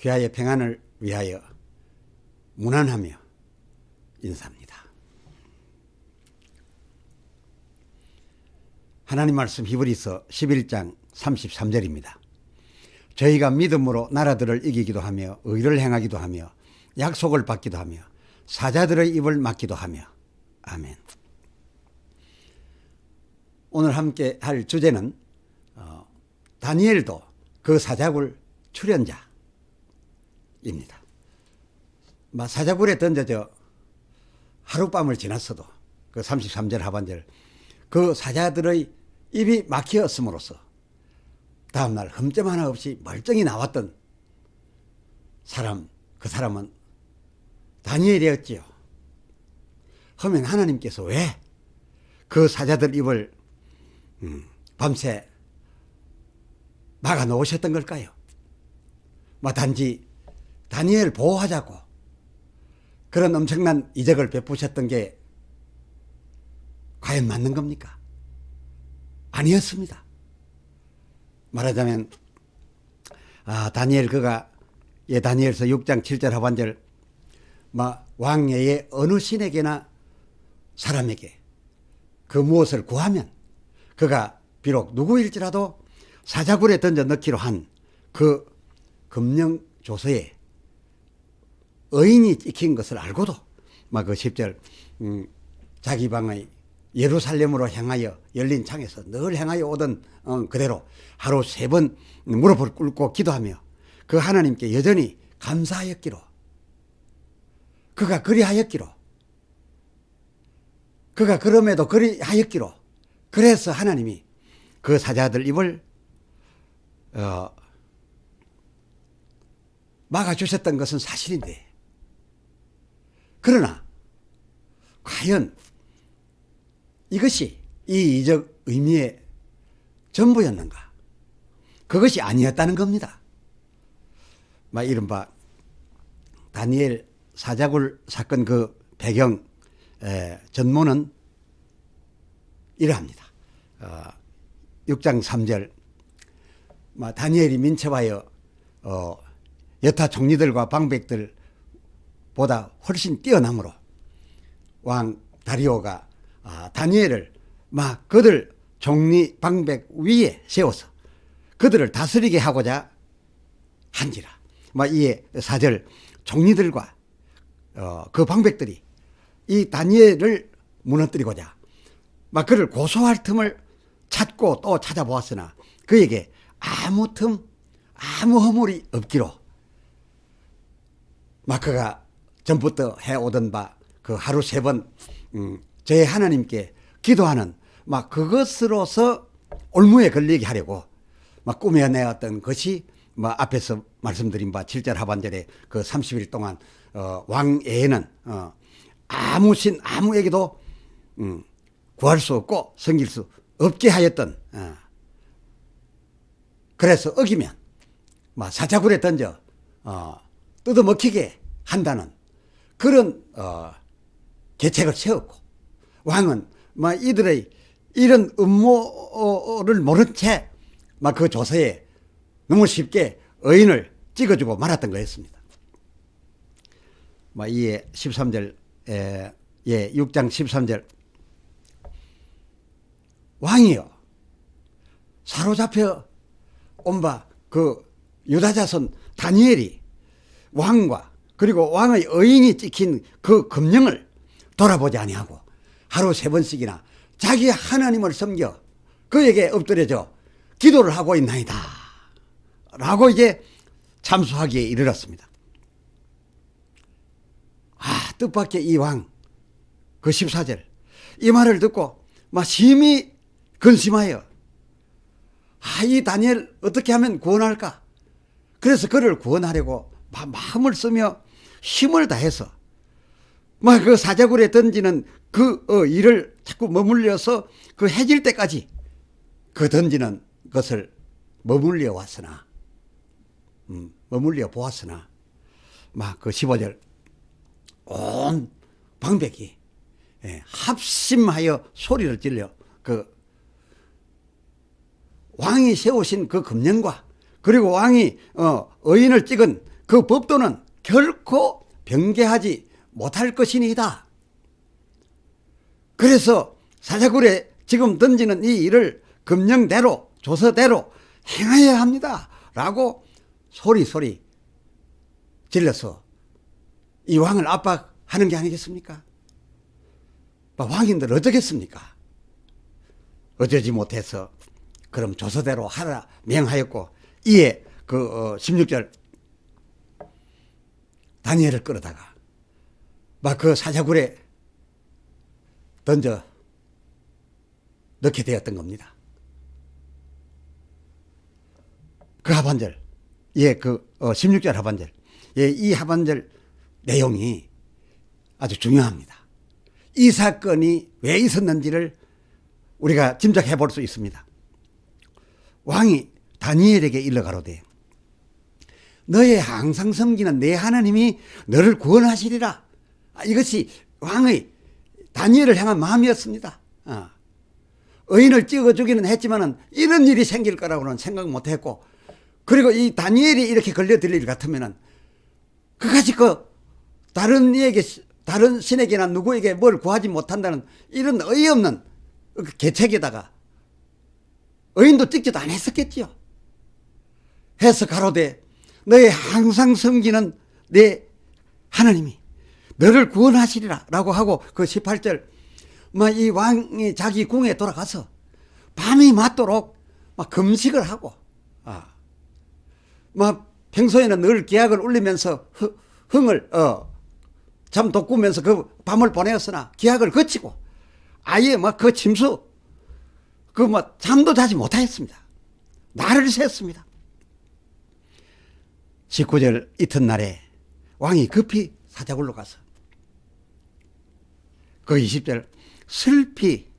귀하의 평안을 위하여 문안하며 인사합니다. 하나님 말씀 히브리서 11장 33절입니다. 저희가 믿음으로 나라들을 이기기도 하며 의를 행하기도 하며 약속을 받기도 하며 사자들의 입을 막기도 하며. 아멘. 오늘 함께 할 주제는 다니엘도 그 사자굴 출연자입니다. 사자굴에 던져져 하룻밤을 지났어도 그 33절 하반절 그 사자들의 입이 막히었음으로써 다음날 흠점 하나 없이 멀쩡히 나왔던 사람, 그 사람은 다니엘이었지요. 그러면 하나님께서 왜 그 사자들 입을 밤새 막아 놓으셨던 걸까요? 단지 다니엘 보호하자고 그런 엄청난 이적을 베푸셨던 게 과연 맞는 겁니까? 아니었습니다. 말하자면 다니엘 그가 다니엘서 6장 7절 하반절 왕외의 어느 신에게나 사람에게 그 무엇을 구하면 그가 비록 누구일지라도 사자굴에 던져 넣기로 한 그 금령 조서에 의인이 찍힌 것을 알고도 그 10절 자기 방의 예루살렘으로 향하여 열린 창에서 늘 행하여 오던 그대로 하루 3번 무릎을 꿇고 기도하며 그 하나님께 여전히 감사하였기로, 그가 그리하였기로, 그가 그럼에도 그리하였기로, 그래서 하나님이 그 사자들 입을 막아주셨던 것은 사실인데, 그러나 과연 이것이 이 이적 의미의 전부였는가? 그것이 아니었다는 겁니다. 이른바 다니엘 사자굴 사건 그 배경 전문은 이러합니다. 6장 3절 다니엘이 민첩하여 여타 총리들과 방백들보다 훨씬 뛰어나므로 왕 다리오가 다니엘을 그들 총리 방백 위에 세워서 그들을 다스리게 하고자 한지라. 이에 4절 총리들과 그 방백들이 이 다니엘을 무너뜨리고자 그를 고소할 틈을 찾고 또 찾아보았으나 그에게 아무 틈, 아무 허물이 없기로 그가 전부터 해오던 그 하루 3번 저의 하나님께 기도하는 그것으로서 올무에 걸리게 하려고 꾸며내었던 것이 앞에서 말씀드린 바 7절 하반절에 그 30일 동안 왕에는 아무 신 아무에게도 구할 수 없고 섬길 수 없게 하였던, 그래서 어기면 사자굴에 던져 뜯어먹히게 한다는 그런 계책을 세웠고, 왕은 이들의 이런 음모를 모른 채 그 조서에 너무 쉽게 의인을 찍어주고 말았던 거였습니다. 이에 13절 6장 13절 왕이여 사로잡혀 온바 그 유다 자손 다니엘이 왕과 그리고 왕의 의인이 찍힌 그 금령을 돌아보지 아니하고 하루 3번씩이나 자기 하나님을 섬겨 그에게 엎드려져 기도를 하고 있나이다 라고 이제 참수하기에 이르렀습니다. 뜻밖의 이 왕, 그 14절 이 말을 듣고 심히 근심하여 이 다니엘 어떻게 하면 구원할까? 그래서 그를 구원하려고 마음을 쓰며 힘을 다해서 그 사자굴에 던지는 그 일을 자꾸 머물려서 그 해질 때까지 그 던지는 것을 머물려 왔으나 머물려 보았으나 그 15절 온 방백이 합심하여 소리를 질러 그 왕이 세우신 그 금령과 그리고 왕이 의인을 찍은 그 법도는 결코 변개하지 못할 것이니이다. 그래서 사자굴에 지금 던지는 이 일을 금령대로 조서대로 행해야 합니다 라고 소리 질러서 이 왕을 압박하는 게 아니겠습니까? 왕인들 어쩌겠습니까? 어쩌지 못해서 그럼 조서대로 하라 명하였고, 이에 16절 다니엘을 끌어다가 막 그 사자굴에 던져 넣게 되었던 겁니다. 그 하반절, 16절 하반절, 이 하반절 내용이 아주 중요합니다. 이 사건이 왜 있었는지를 우리가 짐작해 볼 수 있습니다. 왕이 다니엘에게 일러 가로되 너의 항상 섬기는 내 하나님이 너를 구원하시리라. 이것이 왕의 다니엘을 향한 마음이었습니다. 의인을 찍어 주기는 했지만은 이런 일이 생길 거라고는 생각 못 했고, 그리고 이 다니엘이 이렇게 걸려들릴 일 같으면은 그까지 다른 신에게나 누구에게 뭘 구하지 못한다는 이런 어이없는 계책에다가 의인도 찍지도 않았었겠지요. 해서 가로되 너의 항상 섬기는 내 하나님이 너를 구원하시리라 라고 하고, 그 18절 이 왕이 자기 궁에 돌아가서 밤이 맞도록 금식을 하고, 평소에는 늘 기약을 울리면서 흥을 잠 돋구면서 그 밤을 보내었으나 기약을 거치고 아예 그 침수 잠도 자지 못하였습니다. 날을 샜습니다. 19절 이튿날에 왕이 급히 사자굴로 가서 그 20절 슬피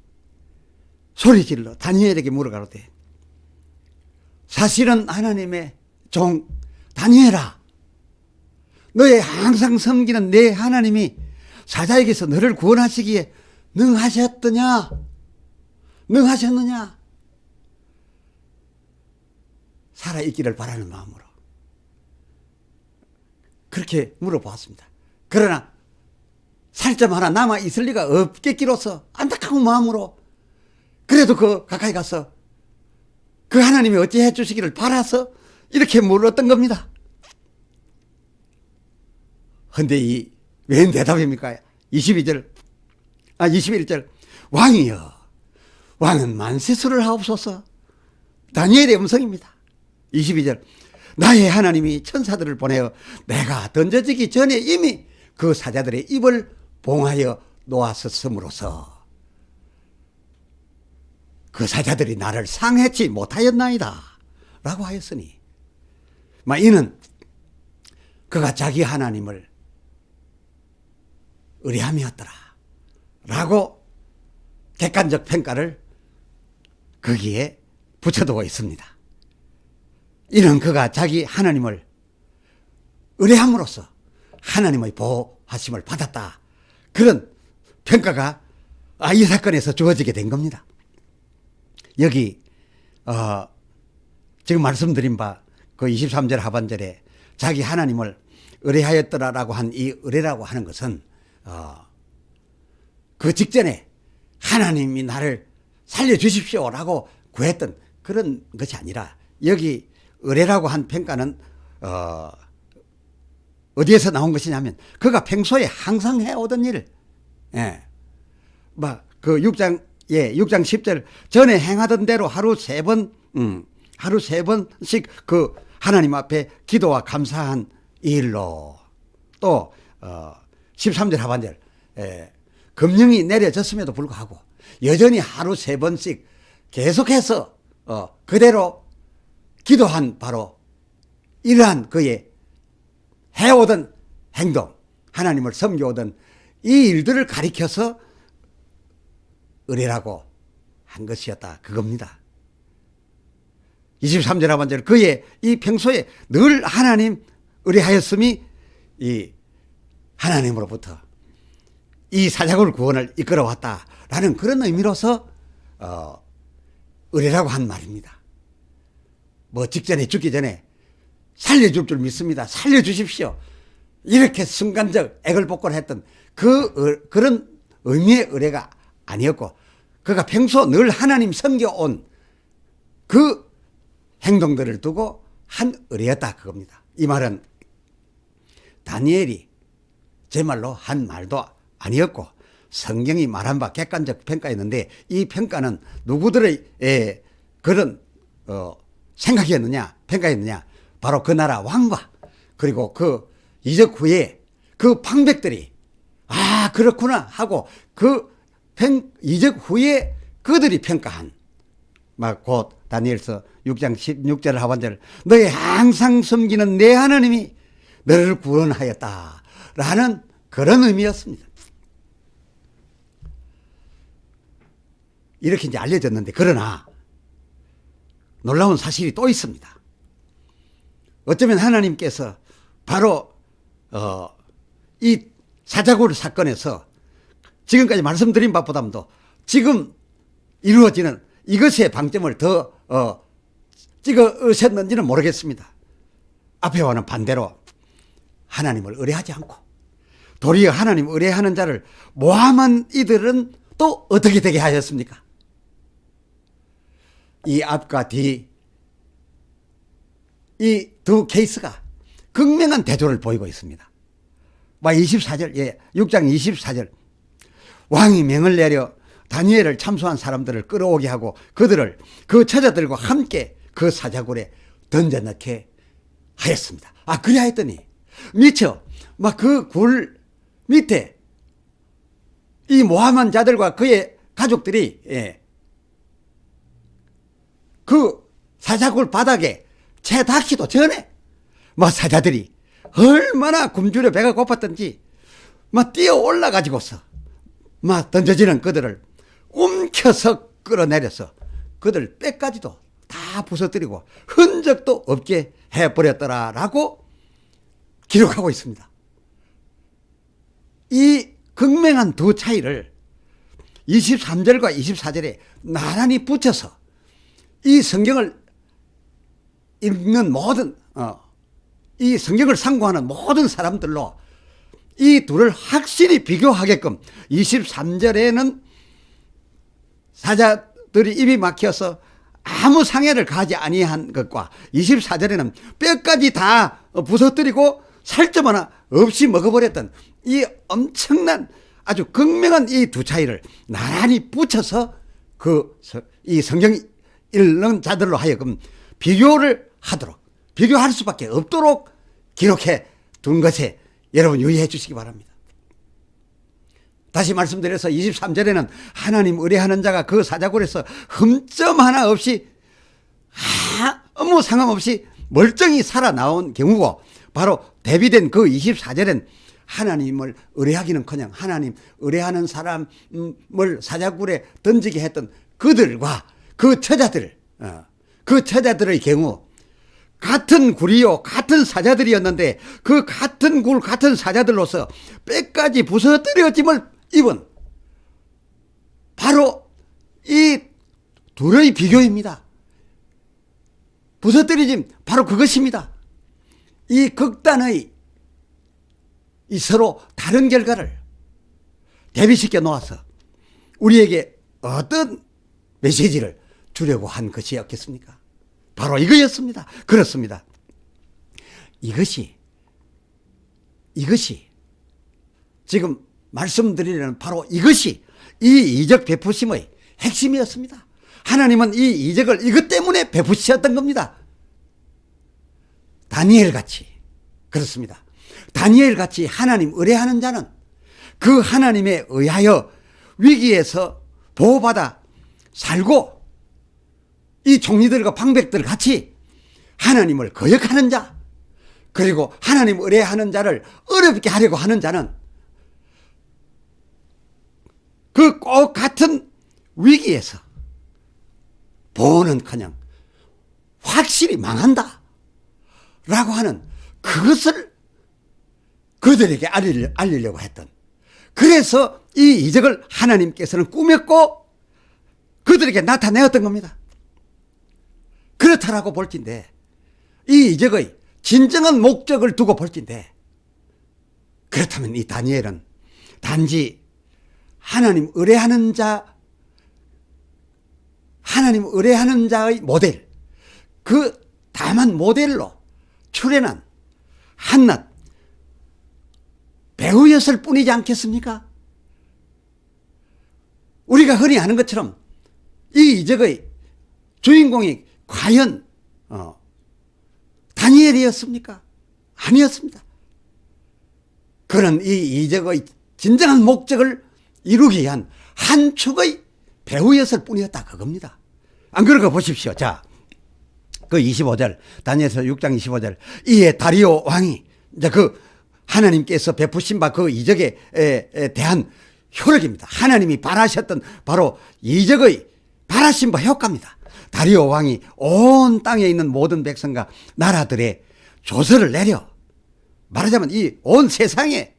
소리질러 다니엘에게 물어가로되 사실은 하나님의 종 다니엘아, 너의 항상 섬기는 내 하나님이 사자에게서 너를 구원하시기에 능하셨느냐? 살아있기를 바라는 마음으로 그렇게 물어보았습니다. 그러나 살점 하나 남아 있을 리가 없겠기로서 안타까운 마음으로 그래도 가까이 가서 그 하나님이 어찌해 주시기를 바라서 이렇게 물었던 겁니다. 근데 웬 대답입니까? 21절 왕이여, 왕은 만세수를 하옵소서. 다니엘의 음성입니다. 22절 나의 하나님이 천사들을 보내어 내가 던져지기 전에 이미 그 사자들의 입을 봉하여 놓았었으므로서 그 사자들이 나를 상해치 못하였나이다 라고 하였으니, 이는 그가 자기 하나님을 의뢰함이었더라 라고 객관적 평가를 거기에 붙여두고 있습니다. 이는 그가 자기 하나님을 의뢰함으로써 하나님의 보호하심을 받았다, 그런 평가가 이 사건에서 주어지게 된 겁니다. 여기 지금 말씀드린 바 그 23절 하반절에 자기 하나님을 의뢰하였더라라고 한 이 의뢰라고 하는 것은 그 직전에 하나님이 나를 살려주십시오라고 구했던 그런 것이 아니라, 여기 의뢰라고 한 평가는 어디에서 나온 것이냐면 그가 평소에 항상 해오던 일, 그 6장 10절 전에 행하던 대로 하루 세 번씩 그 하나님 앞에 기도와 감사한 일로, 또 13절 하반절 금령이 내려졌음에도 불구하고 여전히 하루 세 번씩 계속해서 그대로 기도한 바로 이러한 그의 해오던 행동, 하나님을 섬겨오던 이 일들을 가리켜서 의뢰라고 한 것이었다, 그겁니다. 23절 하반절 그의 이 평소에 늘 하나님 의뢰하였음이 이 하나님으로부터 이 사자굴 구원을 이끌어왔다라는 그런 의미로서 의뢰라고 한 말입니다. 직전에 죽기 전에 살려줄 줄 믿습니다. 살려주십시오. 이렇게 순간적 애걸복걸 했던 그런 의미의 의뢰가 아니었고, 그가 평소 늘 하나님 섬겨온 그 행동들을 두고 한 의뢰였다 그겁니다. 이 말은 다니엘이 제 말로 한 말도 아니었고 성경이 말한 바 객관적 평가였는데, 이 평가는 누구들의 그런 생각이었느냐, 평가였느냐, 바로 그 나라 왕과 그리고 그 이적 후에 그 방백들이 아 그렇구나 하고 그 이적 후에 그들이 평가한 막 곧 다니엘서 6장 16절 하반절 너희 항상 섬기는 내 하나님이 너를 구원하였다라는 그런 의미였습니다. 이렇게 이제 알려졌는데, 그러나 놀라운 사실이 또 있습니다. 어쩌면 하나님께서 바로 이 사자굴 사건에서 지금까지 말씀드린 바보다도 지금 이루어지는 이것의 방점을 더 찍으셨는지는 모르겠습니다. 앞에와는 반대로 하나님을 의뢰하지 않고 도리어 하나님 의뢰하는 자를 모함한 이들은 또 어떻게 되게 하셨습니까? 이 앞과 뒤 이 두 케이스가 극명한 대조를 보이고 있습니다. 24절, 6장 24절. 왕이 명을 내려 다니엘을 참소한 사람들을 끌어오게 하고 그들을 그 처자들과 함께 그 사자굴에 던져넣게 하였습니다. 아, 그래 했더니 미처 막 그 굴 밑에 이 모함한 자들과 그의 가족들이 그 사자굴 바닥에 채 닿기도 전에 막 사자들이 얼마나 굶주려 배가 고팠던지 막 뛰어 올라가지고서 막 던져지는 그들을 움켜서 끌어내려서 그들 뼈까지도 다 부서뜨리고 흔적도 없게 해버렸더라라고 기록하고 있습니다. 이 극명한 두 차이를 23절과 24절에 나란히 붙여서 이 성경을 읽는 모든 이 성경을 상고하는 모든 사람들로 이 둘을 확실히 비교하게끔 23절에는 사자들이 입이 막혀서 아무 상해를 가지 아니한 것과 24절에는 뼈까지 다 부서뜨리고 살점 하나 없이 먹어버렸던 이 엄청난 아주 극명한 이 두 차이를 나란히 붙여서 이 성경 읽는 자들로 하여금 비교를 하도록, 비교할 수밖에 없도록 기록해 둔 것에 여러분 유의해 주시기 바랍니다. 다시 말씀드려서 23절에는 하나님 의뢰하는 자가 그 사자굴에서 흠점 하나 없이 아무 상관없이 멀쩡히 살아나온 경우고, 바로 대비된 그 24절엔 하나님을 의뢰하기는커녕 하나님 의뢰하는 사람을 사자굴에 던지게 했던 그들과 그 처자들의 경우 같은 굴이요 같은 사자들이었는데 그 같은 굴 같은 사자들로서 뼈까지 부서뜨려짐을 입은 바로 이 둘의 비교입니다. 부서뜨려짐 바로 그것입니다. 이 극단의 이 서로 다른 결과를 대비시켜 놓아서 우리에게 어떤 메시지를 주려고 한 것이었겠습니까? 바로 이거였습니다. 그렇습니다. 이것이 지금 말씀드리려는 바로 이것이 이 이적 베푸심의 핵심이었습니다. 하나님은 이 이적을 이것 때문에 베푸셨던 겁니다. 다니엘 같이 그렇습니다. 다니엘 같이 하나님 의뢰하는 자는 그 하나님에 의하여 위기에서 보호받아 살고 이 총리들과 방백들 같이 하나님을 거역하는 자, 그리고 하나님 의뢰하는 자를 어렵게 하려고 하는 자는 그 꼭 같은 위기에서 보호는커녕 확실히 망한다 라고 하는 그것을 그들에게 알리려고 했던, 그래서 이 이적을 하나님께서는 꾸몄고 그들에게 나타내었던 겁니다. 그렇다라고 볼진데 이 이적의 진정한 목적을 두고 볼진데, 그렇다면 이 다니엘은 단지 하나님 의뢰하는 자의 모델, 다만 모델로 출연한 한낱 배우였을 뿐이지 않겠습니까? 우리가 흔히 아는 것처럼 이 이적의 주인공이 과연 다니엘이었습니까? 아니었습니다. 그는 이 이적의 진정한 목적을 이루기 위한 한 축의 배우였을 뿐이었다, 그겁니다. 안 그러고 보십시오. 자, 그 25절, 다니엘서 6장 25절. 이에 다리오 왕이 이제 하나님께서 베푸신 바 그 이적에 대한 효력입니다. 하나님이 바라셨던 바로 이적의 바라신 바 효과입니다. 다리오 왕이 온 땅에 있는 모든 백성과 나라들의 조서를 내려, 말하자면 이 온 세상에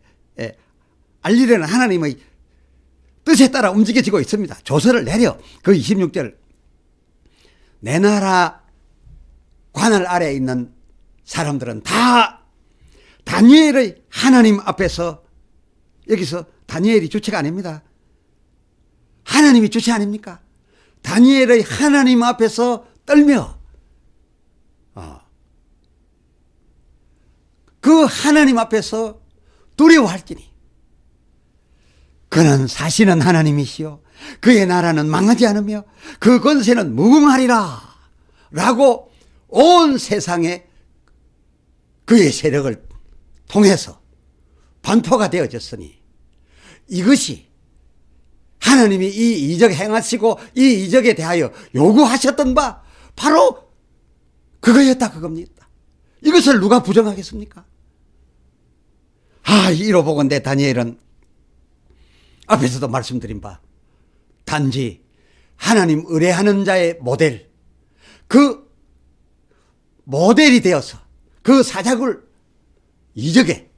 알리려는 하나님의 뜻에 따라 움직여지고 있습니다. 조서를 내려, 그 26절. 내 나라 관할 아래에 있는 사람들은 다 다니엘의 하나님 앞에서, 여기서 다니엘이 주체가 아닙니다. 하나님이 주체 아닙니까? 다니엘의 하나님 앞에서 떨며 그 하나님 앞에서 두려워할지니 그는 사시는 하나님이시요 그의 나라는 망하지 않으며 그 권세는 무궁하리라 라고 온 세상에 그의 세력을 통해서 반포가 되어졌으니, 이것이 하나님이 이 이적 행하시고 이 이적에 대하여 요구하셨던 바 바로 그거였다, 그겁니다. 이것을 누가 부정하겠습니까? 이로 보건대 다니엘은 앞에서도 말씀드린 바 단지 하나님 의뢰하는 자의 모델, 그 모델이 되어서 그 사작을 이적에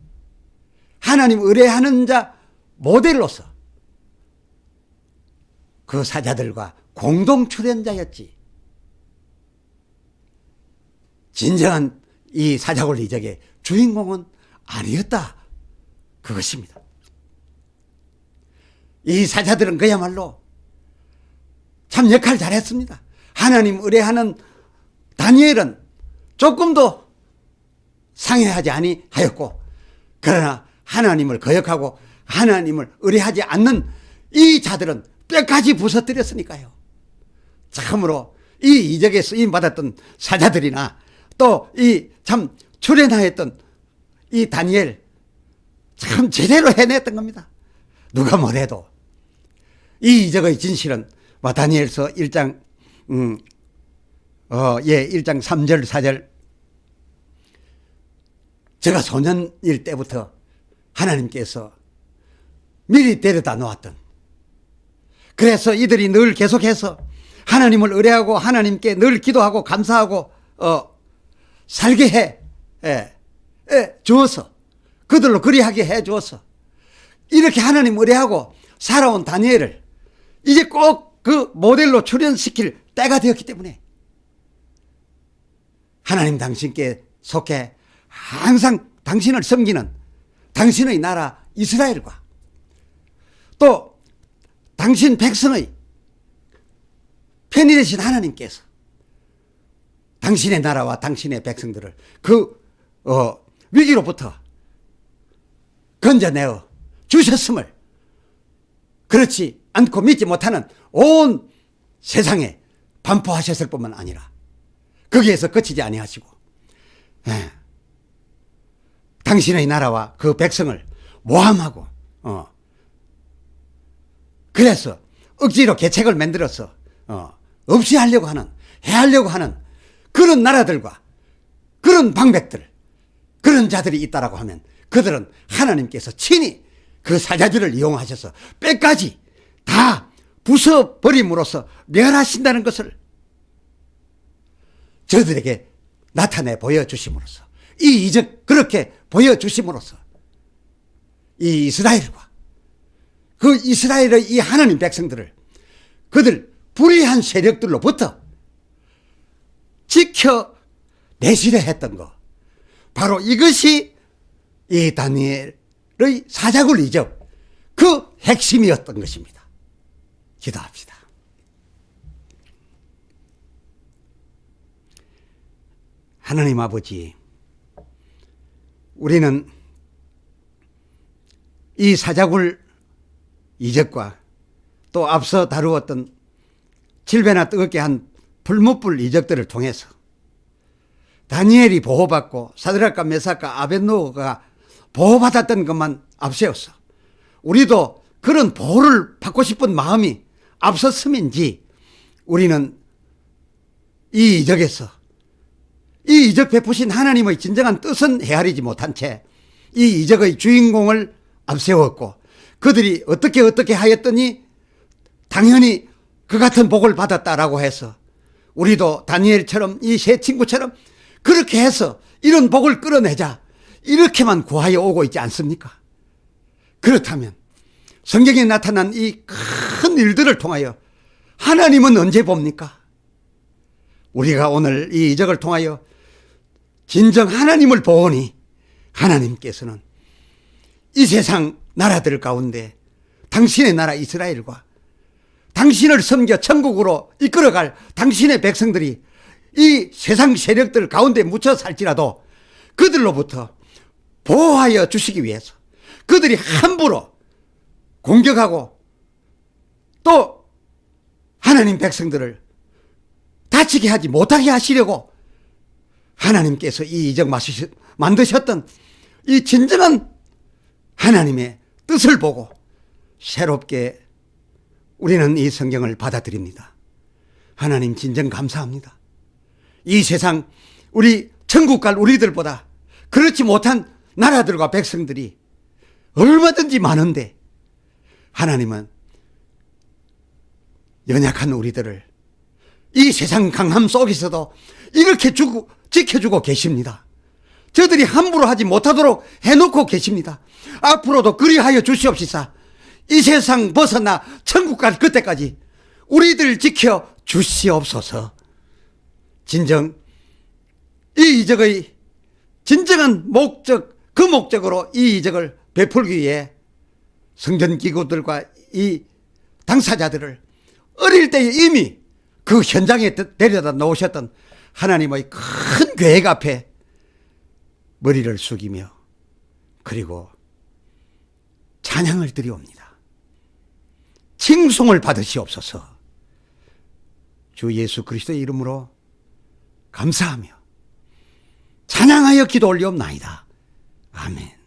하나님 의뢰하는 자 모델로서 그 사자들과 공동 출연자였지, 진정한 이 사자골 이적의 주인공은 아니었다, 그것입니다. 이 사자들은 그야말로 참 역할 잘했습니다. 하나님 의뢰하는 다니엘은 조금도 상해하지 아니하였고, 그러나 하나님을 거역하고 하나님을 의뢰하지 않는 이 자들은 뼈까지 부서뜨렸으니까요. 참으로 이 이적에 쓰임받았던 사자들이나 또 이 참 출연하였던 이 다니엘, 참 제대로 해냈던 겁니다. 누가 뭐래도 이 이적의 진실은 다니엘서 1장 1장 3절 4절. 제가 소년일 때부터 하나님께서 미리 데려다 놓았던, 그래서 이들이 늘 계속해서 하나님을 의뢰하고 하나님께 늘 기도하고 감사하고 살게 해 주어서, 그들로 그리하게 해 주어서 이렇게 하나님 의뢰하고 살아온 다니엘을 이제 꼭 그 모델로 출연시킬 때가 되었기 때문에 하나님 당신께 속해 항상 당신을 섬기는 당신의 나라 이스라엘과 또 당신 백성의 편이 되신 하나님께서 당신의 나라와 당신의 백성들을 그 위기로부터 건져내어 주셨음을, 그렇지 않고 믿지 못하는 온 세상에 반포하셨을 뿐만 아니라 거기에서 그치지 아니하시고 당신의 나라와 그 백성을 모함하고 그래서 억지로 계책을 만들어서 없이 하려고 하는, 해하려고 하는 그런 나라들과 그런 방백들, 그런 자들이 있다라고 하면 그들은 하나님께서 친히 그 사자들을 이용하셔서 뼈까지 다 부숴버림으로써 멸하신다는 것을 저들에게 나타내 보여주심으로써, 이 이적 그렇게 보여주심으로써 이 이스라엘과 그 이스라엘의 이 하나님 백성들을 그들 불의한 세력들로부터 지켜내시려 했던 거, 바로 이것이 이 다니엘의 사자굴 이적 그 핵심이었던 것입니다. 기도합시다. 하나님 아버지, 우리는 이 사자굴 이적과 또 앞서 다루었던 7배나 뜨겁게 한 풀무불 이적들을 통해서 다니엘이 보호받고 사드락과 메삭과 아벳노고가 보호받았던 것만 앞세웠어. 우리도 그런 보호를 받고 싶은 마음이 앞섰음인지 우리는 이 이적에서 이 이적 베푸신 하나님의 진정한 뜻은 헤아리지 못한 채 이 이적의 주인공을 앞세웠고 그들이 어떻게 하였더니 당연히 그 같은 복을 받았다라고 해서 우리도 다니엘처럼 이 세 친구처럼 그렇게 해서 이런 복을 끌어내자 이렇게만 구하여 오고 있지 않습니까? 그렇다면 성경에 나타난 이 큰 일들을 통하여 하나님은 언제 봅니까? 우리가 오늘 이 이적을 통하여 진정 하나님을 보오니 하나님께서는 이 세상 나라들 가운데 당신의 나라 이스라엘과 당신을 섬겨 천국으로 이끌어갈 당신의 백성들이 이 세상 세력들 가운데 묻혀 살지라도 그들로부터 보호하여 주시기 위해서 그들이 함부로 공격하고 또 하나님 백성들을 다치게 하지 못하게 하시려고 하나님께서 이 이적 만드셨던 이 진정한 하나님의 뜻을 보고 새롭게 우리는 이 성경을 받아들입니다. 하나님 진정 감사합니다. 이 세상 우리 천국 갈 우리들보다 그렇지 못한 나라들과 백성들이 얼마든지 많은데 하나님은 연약한 우리들을 이 세상 강함 속에서도 이렇게 지켜주고 계십니다. 저들이 함부로 하지 못하도록 해놓고 계십니다. 앞으로도 그리하여 주시옵시사. 이 세상 벗어나 천국 갈 그때까지 우리들 지켜 주시옵소서. 진정 이 이적의 진정한 목적, 그 목적으로 이 이적을 베풀기 위해 성전기구들과 이 당사자들을 어릴 때에 이미 그 현장에 데려다 놓으셨던 하나님의 큰 계획 앞에 머리를 숙이며 그리고 찬양을 드리옵니다. 칭송을 받으시옵소서. 주 예수 그리스도의 이름으로 감사하며 찬양하여 기도 올리옵나이다. 아멘.